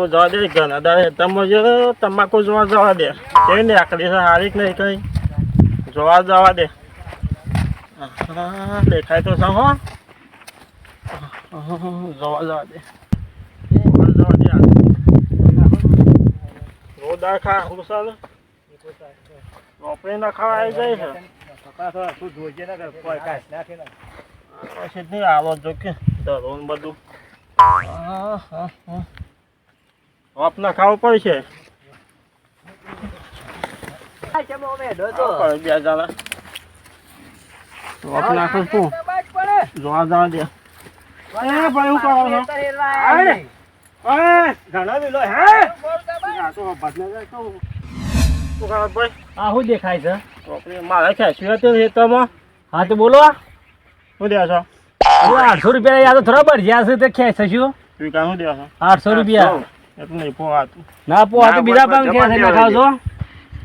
તો જવા દે ઘણા દાડે તમે જો તમાકુ જોવા જવા દે કેવી ને આકડી છે હારી જ નહીં કઈ જોવા જવા દે દેખાય તો સા હો જોવા જવા દે રોડા ખા ઉરસાલ રોપડી ના ખાવા આવી જાય છે પછી નહીં આવો જો કે દરોન બધું રોપ ના ખાવું પડશે રોપ નાખું શું જોવા જવા દે ભાઈ હું કરો ઘણા વેલો હે શું દેખાય છે મારા ખેંચ્યું હતું ખેતરમાં હા તો બોલો શું દે છો 800 રૂપિયા યાદ થોડા બઢિયા છે તે ખેંચશું શું કામ શું દે છો 800 રૂપિયા એટલું નહીં પોહાતું ના પોવા તો બીજા પણ ખેંચે ના ખાવ છો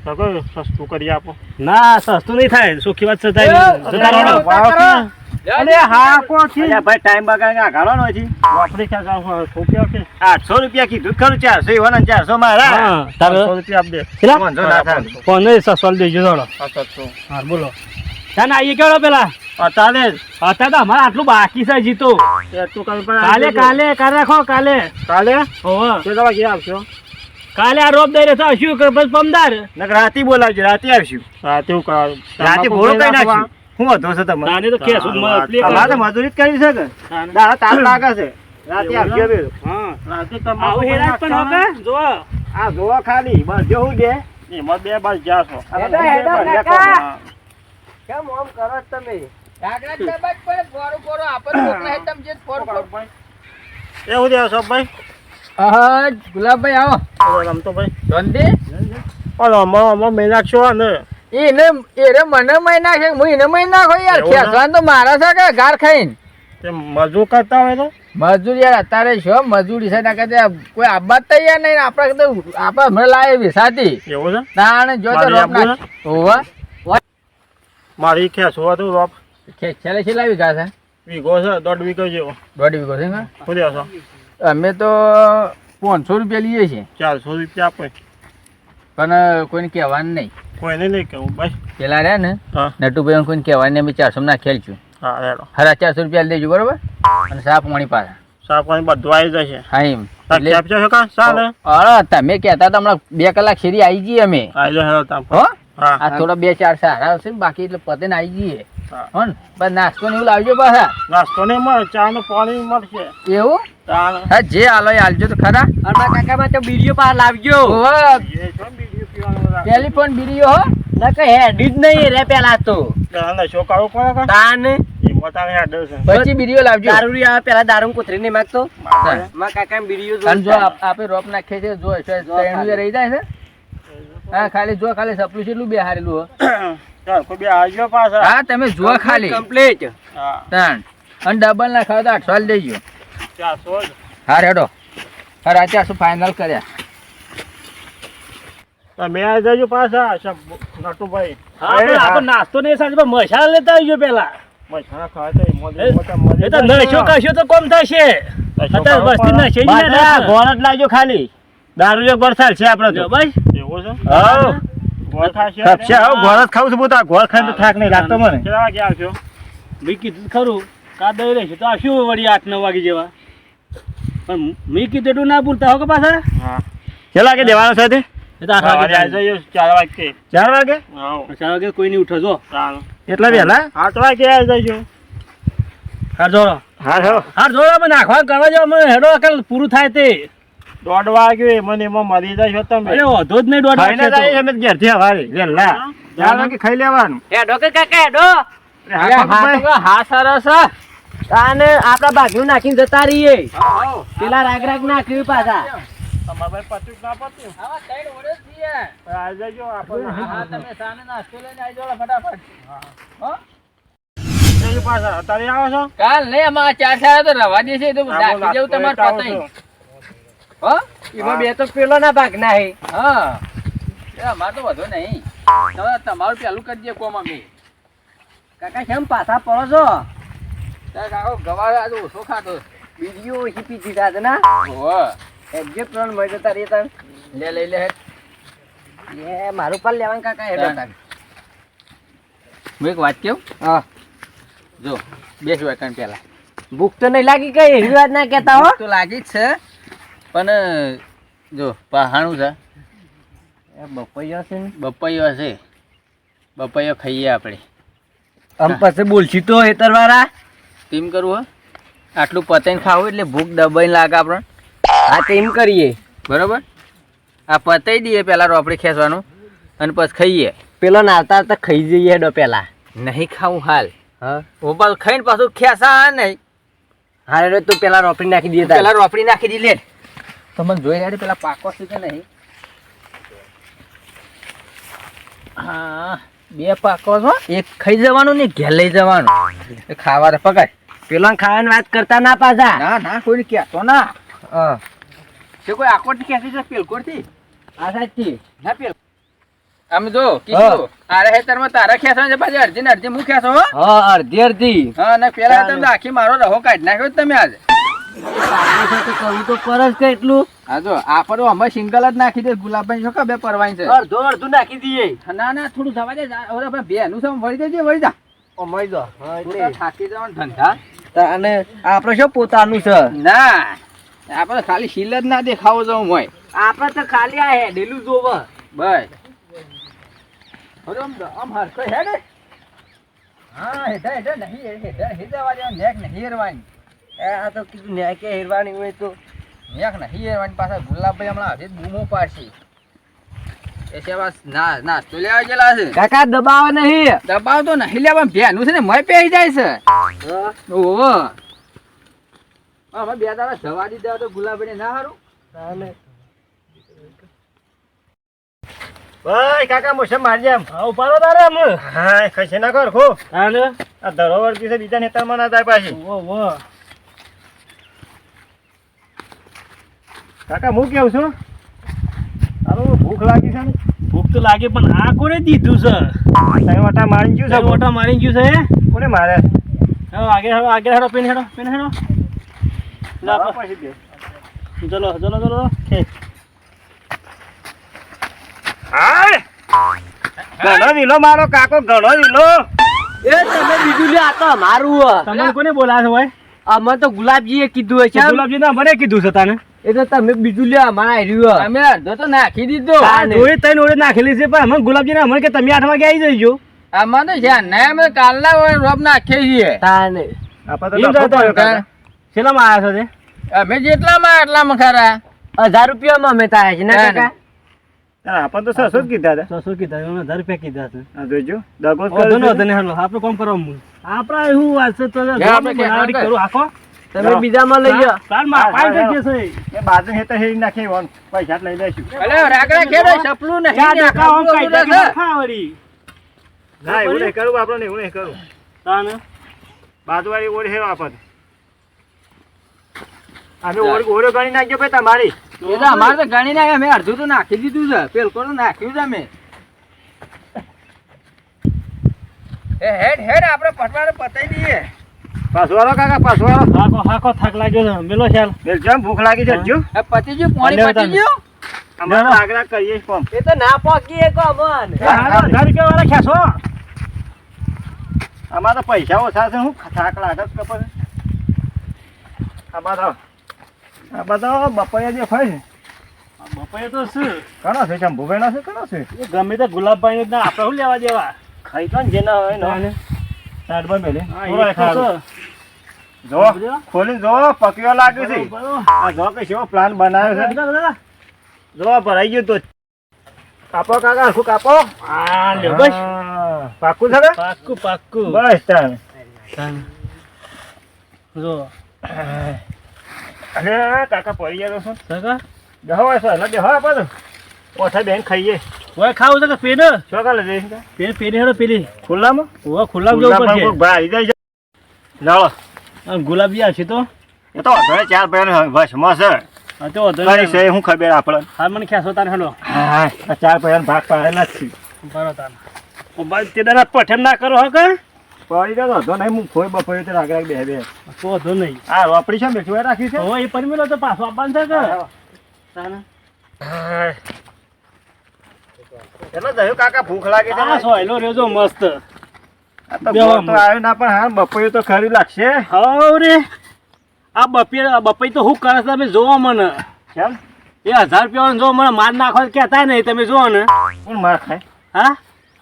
તો કોઈ સસ્તું કરી આપો ના સસ્તું નહીં થાય સુખી વાત છે થાય અરે હા કોથી ભાઈ ટાઈમ બગાડીને આઘાડવાનો છે વાપરી ક્યાં રૂપિયા કે 800 રૂપિયા કીધું ખરું 400 એવાના 400 મારા હા તારે 100 રૂપિયા આપ દે વાંધો ના થાય કોને સસવાલ દેજો થોડો હા બોલો ત્યાં આવીએ કેવડો પેલા અત્યારે અત્યારે તો અમારે આટલું બાકી છે જીતો તું કાલે કાલે કાલે રાખો કાલે કાલે ઓહો કેટલા વાગે આવશો કાલે આ રોપ દઈ રહેતો શું કે પછી પમદાર નકર રાતી બોલાવજો રાતે આવશું રાતે હું કરાવ રાતે ભોળો કઈ નાખ્યું શું વધો છે તમારે તાને તો કેસ તમારે તો મજૂરી જ કરવી છે કે દાડા તાપ લાગે છે રાતે આવજો બે હા રાતે આવું હેરાન પણ હોકે જો આ જોવા ખાલી બસ જેવું દે એમાં બે બાર જા છો કેમ ઓમ કરો તમે એવું દે છો ભાઈ હા ગુલાબભાઈ આવો રમતો ભાઈ ધંધે ઓલો મહિના છો ને એને મને મહિના છે હું એને મહિના ખો યાર ખેસવાન તો મારા છે કે ગાર ખાઈને તે મજૂર કરતા હોય તો મજૂરી યાર અત્યારે શું મજૂરી છે ના કે કોઈ આબાદ તૈયાર નહીં આપણે તો આપણે હમણાં લાવે વિસાતી એવું છે તાણે જો તો રોપ નાખ હોવા મારી ખેંચવા તો રોપ છેલ્લે છેલ્લા વીઘા છે વીઘો છે 1.5 વીઘો જેવો 1.5 વીઘો છે ને શું દે છો અમે તો 500 રૂપિયા લઈએ છીએ 400 રૂપિયા આપે પણ કોઈને કહેવાનું નહીં કોઈને નહીં કહું ભાઈ પેલા રહ્યા ને હા નટુભાઈ કોઈને કહેવાનું નહીં અમે 400 નાખેલ છું હા હેલો હરા 400 રૂપિયા દેજો બરોબર અને સાપ પાણી પાછા સાપણ બધું આવી જશે હા એમ કેપ્ચર છે કા ચાલે અરે તમે કહેતા હતા હમણાં 2 કલાક શેરી આવી જઈએ અમે આવી જાય હેલો તાપ હો હા આ થોડા 2-4 સારા હશે ને બાકી એટલે પતે ને આવી જઈએ હા હો ને બસ નાસ્તો ને એવું લાવજો પાછા નાસ્તો નહીં મળે ચા ને પાણી મળશે એવું ચાલે હા જે હાલો એ હાલજો તો ખરા અમારા કાકામાં તો બીડીઓ પાર લાવજો એ છો બીડીઓ પીવાનું રાખે ટેલિફોન બીડીઓ હો ના કઈ હેડી જ નહીં રે પેલા તો ને શો કાઢવું પડે કા તાન એ મોટા હેડ છે પછી બીડીઓ લાવજો દારૂ આવે પેલા દારૂ કુતરી નહીં માંગતો મારે મારા કાકા બીડીઓ અને જો આપે રોપ નાખીએ છે જો ત્રણું રહી જાય છે હા ખાલી જો ખાલી સપલું છે એટલું બે હારેલું હો ચાલ કોઈ બે આવજો પાછા હા તમે જો ખાલી કમ્પ્લીટ હા તાણ અને ડબલ ના ખાવ તો 800 દેજો 400 જ હા રેડો હા રાતે 800 ફાઇનલ કર્યા તમે આવી જજો પાછા નટુભાઈ આપણે નાસ્તો નહીં સાંજે મસાલા લેતા આવજો પેલા મસાલા ખાવા એ તો નશો કશો તો કોમ થશે અત્યારે વસ્તી નશે જ ને ગોળ જ લાવજો ખાલી દારૂ ગોળ ચાલશે આપણે તો ભાઈ એવું છે હા ગોળ ખાશે કપશે હા ગોળ જ ખાવું છું બોતા ગોળ ખાઈને તો થાક નહીં લાગતો મને કેટલા વાગે આવશો મેં કીધું ખરું કા દઈ રહેશે તો આ શું વળી 8-9 વાગે જેવા પણ મેં કીધું એટલું ના ભૂલતા હો કે પાછા હા કેટલા વાગે દેવાનો છે તે એ તો 8 વાગે આવી જજો 4 વાગે 4 વાગે હા 4 વાગે કોઈ નહીં ઉઠો જો ચાલો એટલા વહેલા 8 વાગે આવી જજો હાર જોડો હા હા હાર જોડો અમે નાખવા કરવા જાવ અમે હેડો અકલ પૂરું થાય તે 1:30 વાગે મને એમાં મરી જાય તમે અરે વધો જ નહીં દોઢ ખાઈને વાગે જાય અમે ઘેરથી હવારે વહેલા 4 વાગે ખાઈ લેવાનું હેડો કે કાકા હેડો હા સરસ અને આપડા ભાગનું નાખીને જતા રહીએ પેલા રાગ રાગ નાખ્યું પાછા તમારે ભાઈ પત્યું ના પત્યું આવા 3 વર્ષ થયા આવી જજો આપણે હા તમે સાને નાસ્તો લઈને આવી જાવ ફટાફટ હો જજો પાછા અત્યારે આવો છો કાલ નહીં અમારા 4 સારા તો રવા દે છે તો નાખી જવું તમારે પતાઈ હો એમાં બે તો પેલો ના ભાગ ના હે હા એ અમાર તો વધુ નહીં તમારું પેલું કરજે કોમ અમે કાકા કેમ પાછા પડો છો તાર કાકો ગવાર આજ ઓછો ખાતો બીડીઓ ઓછી પી દીધા છે ને ઓહો એક્ઝેક્ટ ત્રણ મળી જતા રહી તાર લે લઈ લે હેડ. એ મારું પાલ લેવાનું કાકા હેડો તાર હું એક વાત કહું. હા જો બેસ વેકન પહેલા ભૂખ તો નહીં લાગી કઈ એવી વાત ના કહેતા હો તો લાગી જ છે પણ જો પહાણું છે બપૈયા છે ને બપૈયો છે બપૈયો ખાઈએ આપણે. આમ પછી બોલશી તો હેતર વાળા તેમ કરવું હે આટલું પતાઈને ખાવું એટલે ભૂખ દબાઈને લાગે આપણને. હા તેમ કરીએ બરોબર આ પતાઈ દઈએ પહેલાં રોપડી ખેંચવાનું અને પછી ખાઈએ. પેલો નાતા આવતા ખાઈ જઈએ હેડો પેલા નહીં ખાવું હાલ હા હું પાછું ખાઈને પાછું ખેંચા નહીં. હા હેડો તું પેલા રોપડી નાખી દઈએ પેલા રોપડી નાખી દી લે તો મને જોઈ રહ્યા પેલા પાકો છે કે નહીં. હા બે પાકો છો એક ખાઈ જવાનું ને ઘેર લઈ જવાનું એ ખાવા રે પકડ. પેલો ખાવાની વાત કરતા ના પાછા ના ના કોઈને કહેતો ના હા તે કોઈ આકોટ ખેંચી છે પેલકોટ થી આ સાચી ના પેલ આમ જો કીધું આરે હેતરમાં તારા ખેંચવાનું છે પાછી અડધી ને અડધી હું ખેંચો હો. હા અડધી અડધી હા ને પેલા તમે આખી મારો રહો કાઢી નાખ્યો તમે આજે. કરવું તો પર જ કે એટલું હા જો આપણો અમે સિંગલ જ નાખી દે ગુલાબભાઈ છો કે બે પરવાઈ છે. અડધો અડધું નાખી દઈએ ના ના થોડું જવા દે ઓરે ભાઈ બેનું છે વળી દેજે વળી જા. ઓ મળી દો થોડા થાકી જવાનું ધંધા. અને આપણે શું પોતાનું છે ના આપણે ખાલી શીલ જ ના દેખાવો જવું હોય આપણે તો ખાલી આ હેડેલું જોવે બસ. અરે આમ હરખો હેડે. હા હેડા હેડા નહીં હેડા હેડવા દે નેક નહીં હેરવાની. આ તો કીધું ને કે હેરવાની હોય તો નેક નહીં હેરવાની પાછા ગુલાબભાઈ હમણાં હજી બૂમો પાડશે. એ સેવા નાસ્તો લેવા ગયેલા છે. કાકા દબાવે નહીં દબાવ તો નહીં લેવા ભેનું છે ને મય પહેરી જાય છે. ઓહો અમે બે દાડા જવા દીધા તો ગુલાબભાઈ ના હારું. ભાઈ કાકા મોસમ મારજે એમ હા ઉપાડો તારે અમે હા ખસે ના કર ખો હાલે આ ધરોવર પીસે બીજા નેતામાં ના થાય પાછી. વો કાકા હું કેવું છું હાલો ભૂખ લાગી છે ને ભૂખ તો લાગે પણ આ કોને દીધું છે તમે વટા મારી ગયું છે મોટા મારી ગયું છે કોને મારે આગળ હેડો પેન હેડો લાવો પછી દે ચલો હાય ઘણો વિલો મારો કાકો ઘણો વિલો એ તમે બીજું લે આ તો મારું તમને કોને બોલાવે છે ભાઈ અમે તો ગુલાબજીએ કીધું હશે ગુલાબજી ના મને કીધું છે તને એ તો તમે બીજું લે અમારા આવ્યું અમે અડધો તો નાખી દીધો. જોઈ તઈ ઓળે નાખેલી છે પણ અમે ગુલાબજી ને અમને કે તમે 8 વાગે આવી જઈજો આમાં તો છે ને અમે કાલના રોપ નાખીએ છીએ. તાને શેલામાં આવ્યા છો અમે જેટલામાં એટલામાં ખરા 1000 રૂપિયામાં અમે તાયા છે ના કાકા આપણ તો 600 જ કીધા હતા 600 કીધા 1000 રૂપિયા કીધા છે આ જોજો દગો આપણે કોમ કરવા મૂળ આપણા એવું વાત છે તો બનાવટી કરું આખો તમે જાઓ. બીજામાં લઈ લો તારમાં પાઈ થઈ જશે એ બાજુ હેતા હેરી નાખી વન પૈસા લઈ લેશું અલે રાગડા ખેડો સપલું નહીં ક્યાં ને દેખાવ આમ ખાવું કાઈ બધું છે. ખાવડી ના એવું નહીં કરું આપણે એવું નહીં કરું તાને બાજુવાળી ઓળી હેરો આપત અમે ઓળો ગણી નાખજો ભાઈ તમારી એ તો અમારે તો ગણી નાખે અમે અડધું તો નાખી દીધું છે પેલકો તો નાખ્યું છે અમે એ હેડ આપણે પટવાડે પતાઈ દઈએ. પાછવાળો કાકા પાછવાળો હાકો થાક લાગ્યો છે મેલો ચાલ બેલજામ ભૂખ લાગી છે જો એ પતી ગયું પાણી પતી ગયું. અમારે આગ્રહ કરીએ કોમ એ તો ના પોકી એક અમન 1000 રૂપિયા વાળા ખેસો અમારે તો પૈસા ઓછા છે હું થાક લાગે છે કપડ આ બધો બપૈયા જે ફાય છે બપાય તો શું ઘણો છે ચંભુભાઈ છે ઘણો છે એ ગમે તે ગુલાબભાઈ ના આપણે શું લેવા દેવા ખાઈ તો જેના હોય ને સાઈડમાં મેલે થોડો ખાડો જો ખોલીને જો પકયો લાગે છે આ જો કે શેવો પ્લાન બનાવ્યો છે જો ભરાઈ ગયો તો કાપો કાકા આખું કાપો આ લ્યો બસ પાકું છે ને પાક્કું બસ તાને જો અરે કાકા પડી ગયા છો કાકા બેહો છે ને બેહો આપણે ઓછા બેન ખાઈએ ઓય ખાવું છે કે પેન શું કાલે જઈશ પેન હેડો પેલી ખુલ્લામાં ઓવા ખુલ્લામાં જવું પડશે ભાઈ જાય લાવો આ ગુલાબજી આવશે તો એ તો અધોરે 4 પૈયાનો વશમાં છે હા તો તારી છે હું ખબર આપણે હા મને ખ્યાસો તારે હેડો હા આ 4 પૈયાનો ભાગ પાડેલા જ છે બરો તાર ઓ ભાઈ તે દાડા પઠેમ ના કરો હો કે પડી ગયો તો નહીં હું ફોઈ બફોઈ તો રાગ બે તો તો નહીં આ રોપડી છે બેઠું રાખી છે ઓ એ પરમેલો તો પાછો આપવાનું છે કે ચલો જયું કાકા ભૂખ લાગી છે આ સોયલો રહ્યો જો મસ્ત આ તો ગોળ તો આવ્યો ના પણ હા બપોરે તો ખરી લાગશે હાવ રે આ બપઈ તો હું કરે છે તમે જોવો મને કેમ એ 1000 રૂપિયા જો મને માર નાખો કહેતા નહીં તમે જોવો ને કોણ માર ખાય હા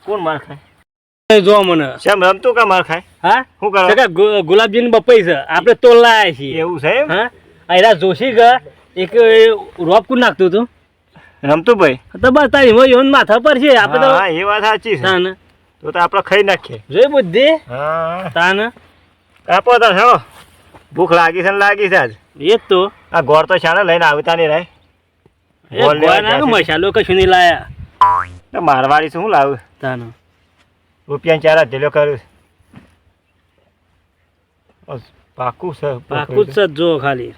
કોણ માર ખાય જો મને કેમ રમતું કા માર ખાય હા શું કરો ગુલાબજીની બપઈ છે આપણે તોલ લાયા છીએ એવું છે એમ હા આ જોશી ગયા એક રોપ કું નાખતું હતું રમતું ભાઈ તો બસ તારી એવું માથા પર છે આપણે તો હા એ વાત સાચી છે તાને તો આપણે ખાઈ નાખીએ જોઈ બુદ્ધિ હા તાને આપો તો હો ભૂખ લાગી છે ને લાગી છે આજ એ જ તો આ ગોળ તો શાણે લઈને આવતા નહીં રહે એ ગોળનાનો મસાલો કશું નહીં લાયા મારવાડી શું લાવું તાને રૂપિયા 4000 કરું પાકું છે પાકું જ જો ખાલી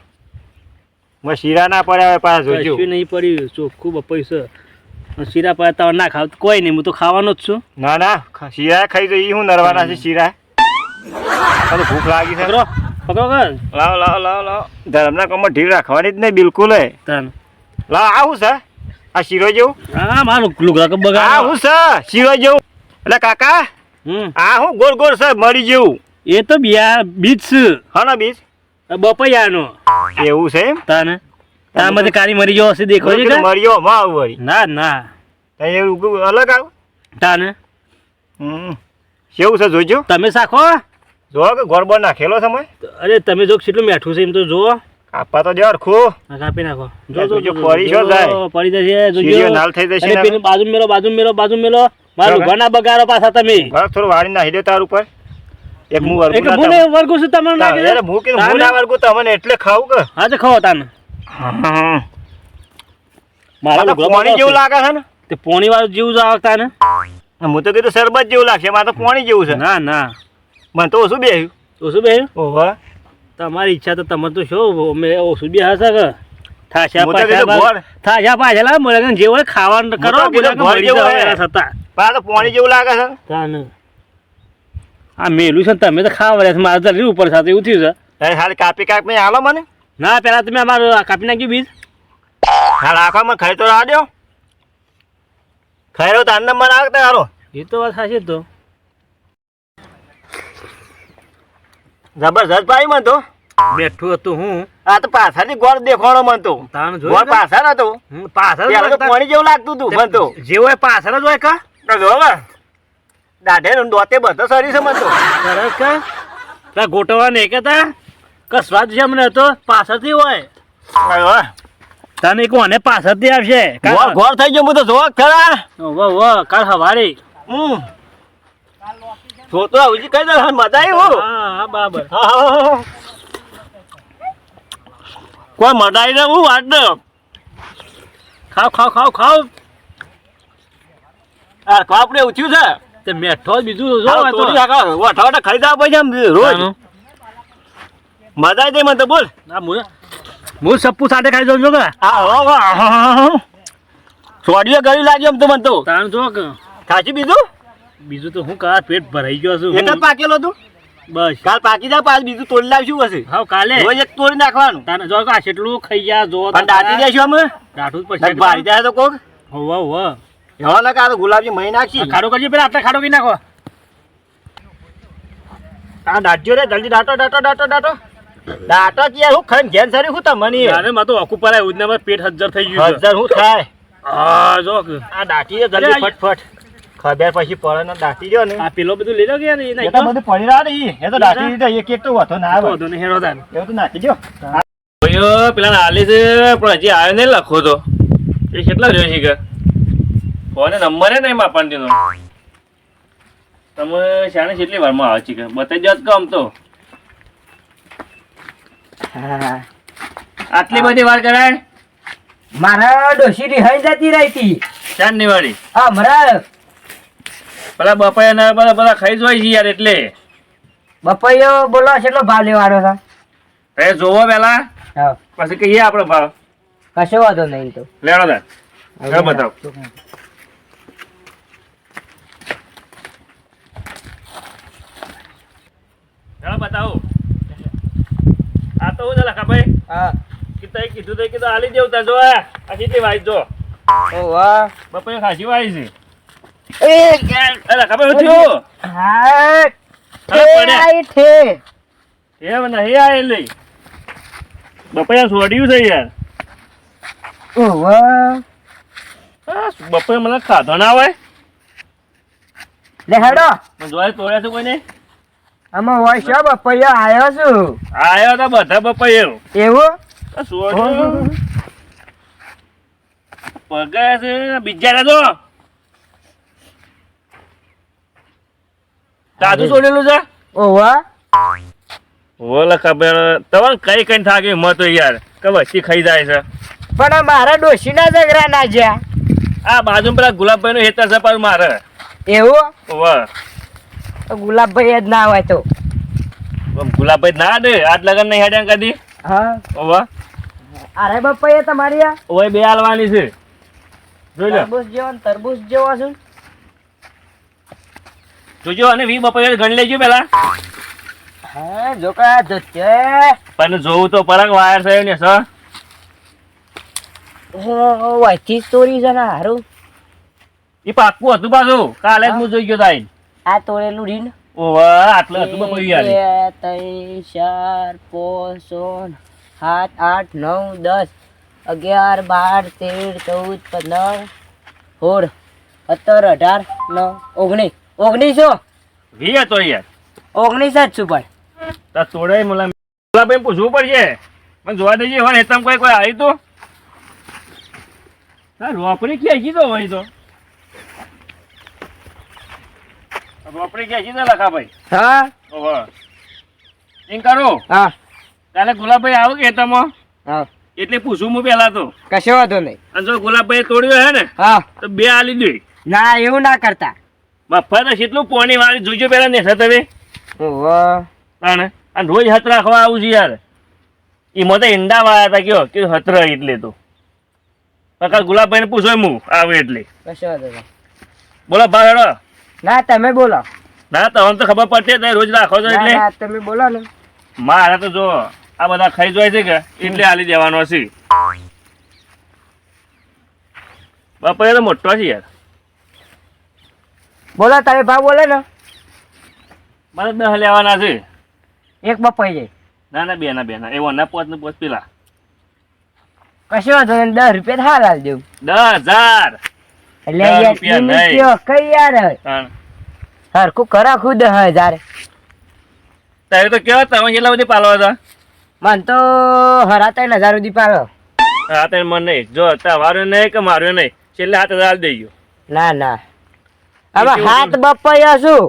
શીરા ના પડ્યા હોય પાછા જોજો કશું નહીં પડ્યું ચોખ્ખું બપોઈ છે શીરા પડ્યા તો ના ખાવ કોઈ નહીં હું તો ખાવાનો જ છું ના ના શીરા ખાઈ જઈએ હું નરવાના છે શીરા તો ભૂખ લાગી છે પકડો પકડો કર લાવ લાવ લાવ લાવ ધર્મના કામમાં ઢીલ રાખવાની જ નહીં બિલકુલ તાન લાવ આવું છે આ શીરો જેવું હા મારું લુગડા બગાડ આવું છે શીરો જેવું એટલે કાકા આ હું ગોળ ગોળ છે મરી જેવું એ તો બીજ છે હા ના બીજ બપૈયાનો એવું છે એમ તાને તામાંથી કાળી મરી ગયો હશે દેખો છે કે મર્યો માં આવું વળી ના ના એવું અલગ આવું તાને કેવું છે જોજો તમે શાખો જો કે ગોળ બોળ નાખેલો છે મેં અરે તમે જો કેટલું મેઠું છે એમ તો જુઓ કાપા તો જર ખો કાપી નાખો જોજો પડી છો જાય પડી જશે શીરીઓ જોજો નાલ થઈ જશે અરે પેલી બાજુ મેલો બાજુ મેલો મારું ઘણા બગાડો પાછા તમે બરાબર થોડું વાળી નાખી દે તાર ઉપર એક હું એક મુને વર્ગો છે તમને નાખી દે અરે હું કે હું ના વર્ગો તમને એટલે ખાવું કે હા તો ખાઓ તાને મારા પાણી જેવું લાગે છે ને તે પોણી વાળું જેવું જ આવતા ને હું તો કીધું શરબત જેવું લાગશે મારે તો પાણી જેવું છે ના ના મને તો ઓછું બેહ્યું તો શું બે ઓહો તમારી ઈચ્છા તો તમે તો શું મેં ઓછું બે હશે કે થાશા હું તો કીધું ગોળ. પાછા મળે જે હોય ખાવાનું કરો તો કીધું ગોળ જેવું હોય. થતા પણ આ તો પાણી જેવું લાગે છે તાને આ મેલું છે ને તમે તો ખાવા રહ્યા છો મારે તો રીવ ઉપર સાથે એવું થયું છે તારે હાલ કાપી કાપી હાલો મને ના પેલા તમે અમારું આ કાપી નાખ્યું બીજ હાલ આખામાં ખાઈ તો રાડ્યો ખાઈ રહ્યો તો આનંદ મને આગતા હારો એ તો વાત સાચી જ તો જબરજસ્ત પાઈ મને તો બેઠું હતું હું આ તો પાછળથી ગોળ દેખાણો મને તો તાણ ગોળ જોયું પાછળ હતો પાછળ પેલા તો પાણી જેવું લાગતું હતું મને તો જે હોય પાછળ જ હોય કા તો જો હવે દાઢે ને દોતે બધો સરી છે મને તો સરસ કા પેલા ગોટવા નહીં કેતા કે સ્વાદ છે મને તો પાછળથી હોય હવે તને કોને પાછળથી આવશે ગોળ થઈ ગયો હું તો જો ખરા વાહ કાલ હવારે જો તો હજી કઈ દે મજા આવી હા બરાબર કોઈ મડાઈ ને હું વાત ને ખાવ આ આપણે ઉઠ્યું છે તે મેઠો બીજું જો વઠાવટા ખાઈ જવા પછી આમ રોજ મજા આવી મને તો બોલ હું સપ્પુ સાથે ખાઈ જાઉં છું કે સોડિયો ગળી લાગ્યો એમ તો મને તો તાણ જો કે ખાસી બીજું તો હું કા પેટ ભરાઈ ગયો છું એક જ પાકેલો તું બસ કાલ પાકી જાય પાછું બીજું તોડી લાવશું હશે હા કાલે રોજ એક તોડી નાખવાનું તાને જો કે આ કેટલું ખાઈ ગયા જો પણ દાટી દેશું અમે દાઠું જ પછી ભારી જાય તો કોક હોવા એવા ના કાં ગુલાબજી મહી નાખી ખાડો કરજો પેલા આટલા ખાડો કરી નાખો આ દાટ્યો રે જલ્દી દાટો દાટો યાર હું ખાઈને ઘેર સરી હું તમને અરે માં તો ઓકુ પરાય ઉદના પેટ હજ્જર થઈ ગયું છે હજાર હું થાય હા જો કે આ દાટી દે જલ્દી ફટફટ ખબર પછી પડે ને દાટી દો ને આ પેલો બધું લઈ લો કે યાર એ તો બધું પડી રહ્યા ને એ તો દાટી દીધા એક એક તો વાતો ના આવે ને હેરો તાન એવું તો નાખી દો ઓયો પેલા આલે છે પણ હજી આવ્યો નહીં લખો તો એ કેટલા રહ્યો છે કે ફોને નંબર હે ને એમાં આપણને તેનો તમે શાણે કેટલી વારમાં આવે છે કે બતાવી દો કમ તો આટલી બધી વાર કરાય મારા ડોશી રિહાઈ જતી રહી હતી ચાંદની વાળી હમણાં પેલા બપાયા બધા ખાઈ જ હોય છે યાર એટલે બપૈયો બોલો કેટલો ભાવ લેવાનો છે એ જોવો પેલા હા પછી કહીએ આપણો ભાવ કશો વાંધો નહીં તો લેવાનો તાર હવે બતાવો ચાલો બતાવો આ તો હું લખા ભાઈ હા તઈ કીધું તઈ કીધું આલી દેવું તા જો આ કેટલી વાઈ જો ઓ વાહ બપોરે ખાસી વાઈ છે એ અરે ખબર થયું હા અરે પડ્યા. આઈ થે એમ નહીં આયેલી બપોરે છોડ્યું છે યાર ઓ વાહ હા, બપોરે મને ખાધો ના હોય લે હેડો મને જોઈ તોડ્યા છે કોઈને આમાં હોય છે બપૈયા આવ્યો છું આયો તો બધા બપોરે એવું એવું છોડ્યું પગાર છે બીજા રાજો તાજુ છોડેલું છે ઓ વાહ ઓલે ખબર તમને કઈ કઈ થાકી મત યાર કે વસ્તી ખાઈ જાય છે પણ આ મારા ડોશીના ઝઘડા ના જ્યાં આ બાજુ પેલા ગુલાબભાઈ નું હેતર છે પાછું મારે એવું વાહ ગુલાબભાઈ જ ના હોય તો ગુલાબભાઈ ના દે આજ લગન નહીં હેડ્યા કદી હા વાહ અરે બપૈયા તમારી આ ઓય બે હાલવાની છે જોઈ લો તરબૂચ જેવો ને તરબૂચ જેવો છે જોજો અને વી બપોરે ગણી લેજો પેલા હા જો કા ધોતે પણ જોવું તો પરક વાયર છે ને સર વાયથી સ્ટોરી છે ને હારું એ પાક્કું હતું પાછું કાલે જ હું જોઈ ગયો તાઈ આ તોડેલું રીન ઓવા આટલું હતું બપોરે યાર 2 3 4 5 6 7 8 9 10 11 12 13 14 15 16 17 18 19 1900 વી હતો યાર 19 જ છું પણ તો તોડે મને ગુલાબભાઈ પૂછવું પડશે મને જોવા દેજે હોય તમ કોઈ આવી તો હા રોપડી ક્યાં કીધો હોય તો રોપડી ક્યાં કીધો લખા ભાઈ હા ઓહો એમ કરો હા કાલે ગુલાબભાઈ આવો કે તમે હા એટલે પૂછું હું પેલા તો કશો વાંધો નહીં અને જો ગુલાબભાઈ તોડ્યો હે ને હા તો બે આલી દે ના એવું ના કરતા મફત કેટલું પોણી વાળી જોજો પેલા ને તમે ઓહો અને રોજ હત રાખવા આવું છું યાર એમાં તો ઈંડા વાળા હતા કયો કે હત રહે એટલે તો કાલ ગુલાબભાઈ ને પૂછો હું આવે એટલે કશો વાંધો નહીં બોલો ભાઈ હેડો ના તમે બોલો ના તમને તો ખબર પડશે તમે રોજ રાખો છો એટલે ના તમે બોલો ને મારા તો જો આ બધા ખાઈ જાય છે કે એટલે આલી દેવાનો છે બાપા એ તો મોટો છે યાર બોલો તમે ભાવ બોલે ને મારે 10 લેવાના છે એક બપાઈ જાય ના ના બે ના એવો ના પોચ ને પોચ પેલા કશો વાંધો નહીં 10 રૂપિયા હાલ હાલ દેવું 10,000 એટલે 10 યાર રૂપિયા ઈ નહીં. કયો કઈ યાર હા. હરખું કરા ખુદ 10,000 તારે તો કેવા તમે કેટલા બધી પાલવા હતા મન તો હરા 3,000 સુધી પાડો હા તે મને નહીં જો તમારું નહીં કે મારું નહીં છેલ્લે 7,000 દઈ ગયો ના ના હવે કેવું હાથ બપાયા શું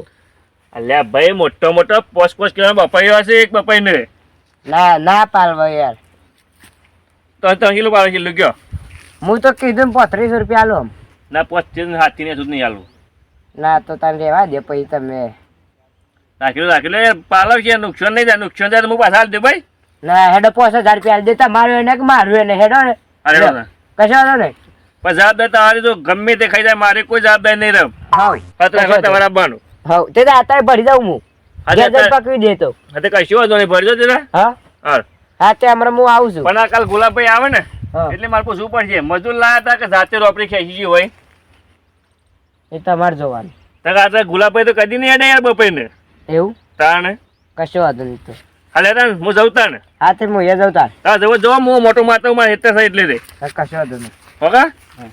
અલ્યા ભાઈ મોટો મોટો પોસ કિલો બપાઈ હશે એક બપાઈ ને ના ના પાલવા યાર તો 3 કિલો પાડો કિલો ગયો હું તો કીધું 35 રૂપિયા આલો આમ. ના પોચ હાથી ને સુધી નહીં આલું ના તો તમે રેવા દે પછી તમે રાખેલું પાલવ છે નુકસાન નહીં થાય નુકસાન થાય તો હું પાછા હાલ દે ભાઈ ના હેડો 5,000 રૂપિયા દેતા મારું એને કે મારું એને હેડો ને અરે વાહ. કશો વાંધો નહીં પણ જવાબદારી તમારી તો ગમે તે ખાઈ જાય મારે કોઈ જવાબદારી નહીં રહે હાવ પત્ર તમારે આપવાનું હાવ તે તો આતા ભરી જાઉં હું હા, ઘેર જઈને અત્યારે- પકવી દેતો હા તે કશું વાંધો નહીં ભરજો તેના હા હા હા તે હમણાં હું આવું છું પણ આ કાલ ગુલાબભાઈ આવે ને હા. એટલે મારે પૂછવું પડશે મજૂર લાયા હતા કે જાતે રોપડી ખેંચી ગઈ હોય એ તમારે જોવાનું તો આ ગુલાબભાઈ તો કદી નહીં અડે યાર બપાઈ ને એવું તાણે કશો વાંધો નહીં તો હાલે તાણ હું જઉં તાણ હા તે હું એ જાઉં તાર હા જવો જવો હું મોટો માતા મારે હેતર થાય એટલે રે કશો વાંધો નહીં હોકા હા.